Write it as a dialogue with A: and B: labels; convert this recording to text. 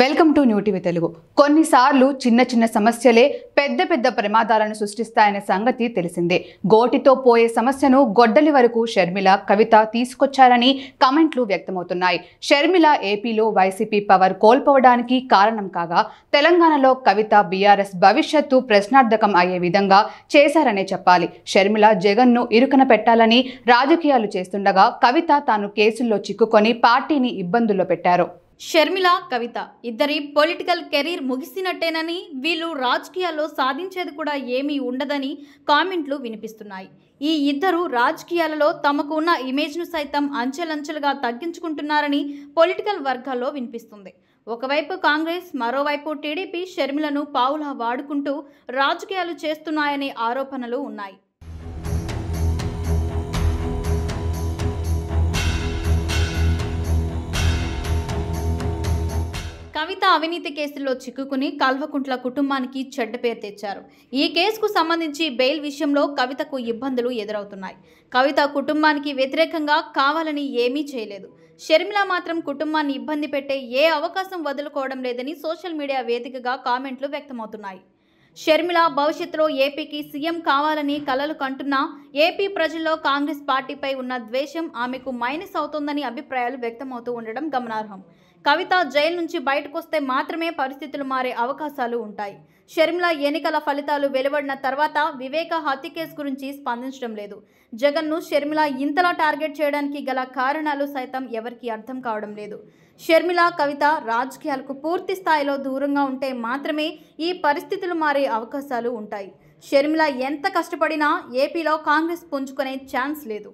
A: Welcome to new TV Telugu. కొన్నిసార్లు చిన్న చిన్న సమస్యలే పెద్ద పెద్ద ప్రమాదాలను సృష్టిస్తాయనే సంగతి తెలిసిందే. గోటితో పోయే సమస్యను గొడ్డలి వరకు షర్మిల, కవిత తీసుకొచ్చారని కామెంట్లు వ్యక్తమవుతున్నాయి. షర్మిల ఏపీలో వైసీపీ పవర్ కోల్పోవడానికి కారణం కాగా, తెలంగాణలో కవిత బీఆర్ఎస్ భవిష్యత్తు ప్రశ్నార్థకం అయ్యే విధంగా చేశారనే చెప్పాలి. షర్మిల జగన్ను ఇరుకన పెట్టాలని రాజకీయాలు చేస్తుండగా, కవిత తాను కేసుల్లో చిక్కుకొని పార్టీని ఇబ్బందుల్లో పెట్టారు.
B: షర్మిల, కవిత ఇద్దరి పొలిటికల్ కెరీర్ ముగిసినట్టేనని, వీళ్ళు రాజకీయాల్లో సాధించేది కూడా ఏమీ ఉండదని కామెంట్లు వినిపిస్తున్నాయి. ఈ ఇద్దరు రాజకీయాలలో తమకు ఉన్న ఇమేజ్ను సైతం అంచెలంచెలుగా తగ్గించుకుంటున్నారని పొలిటికల్ వర్గాల్లో వినిపిస్తుంది. ఒకవైపు కాంగ్రెస్, మరోవైపు టీడీపీ షర్మిలను పావులా వాడుకుంటూ రాజకీయాలు చేస్తున్నాయనే ఆరోపణలు ఉన్నాయి. కవిత అవినీతి కేసుల్లో చిక్కుకుని కల్వకుంట్ల కుటుంబానికి చెడ్డ పేరు తెచ్చారు. ఈ కేసుకు సంబంధించి బెయిల్ విషయంలో కవితకు ఇబ్బందులు ఎదురవుతున్నాయి. కవిత కుటుంబానికి వ్యతిరేకంగా కావాలని ఏమీ చేయలేదు. షర్మిల మాత్రం కుటుంబాన్ని ఇబ్బంది పెట్టే ఏ అవకాశం వదులుకోవడం లేదని సోషల్ మీడియా వేదికగా కామెంట్లు వ్యక్తమవుతున్నాయి. షర్మిల భవిష్యత్తులో ఏపీకి సీఎం కావాలని కలలు కంటున్నా ఏపీ ప్రజల్లో కాంగ్రెస్ పార్టీపై ఉన్న ద్వేషం ఆమెకు మైనస్ అవుతోందని అభిప్రాయాలు వ్యక్తమవుతూ ఉండడం గమనార్హం. కవిత జైలు నుంచి బయటకు వస్తే మాత్రమే పరిస్థితులు మారే అవకాశాలు ఉంటాయి. షర్మిల ఎన్నికల ఫలితాలు వెలువడిన తర్వాత వివేక హత్య కేసు గురించి స్పందించడం లేదు. జగన్ను షర్మిల ఇంతలా టార్గెట్ చేయడానికి గల కారణాలు సైతం ఎవరికీ అర్థం కావడం లేదు. షర్మిల, కవిత రాజకీయాలకు పూర్తి స్థాయిలో దూరంగా ఉంటే మాత్రమే ఈ పరిస్థితులు మారే అవకాశాలు ఉంటాయి. షర్మిల ఎంత కష్టపడినా ఏపీలో కాంగ్రెస్ పుంజుకునే ఛాన్స్ లేదు.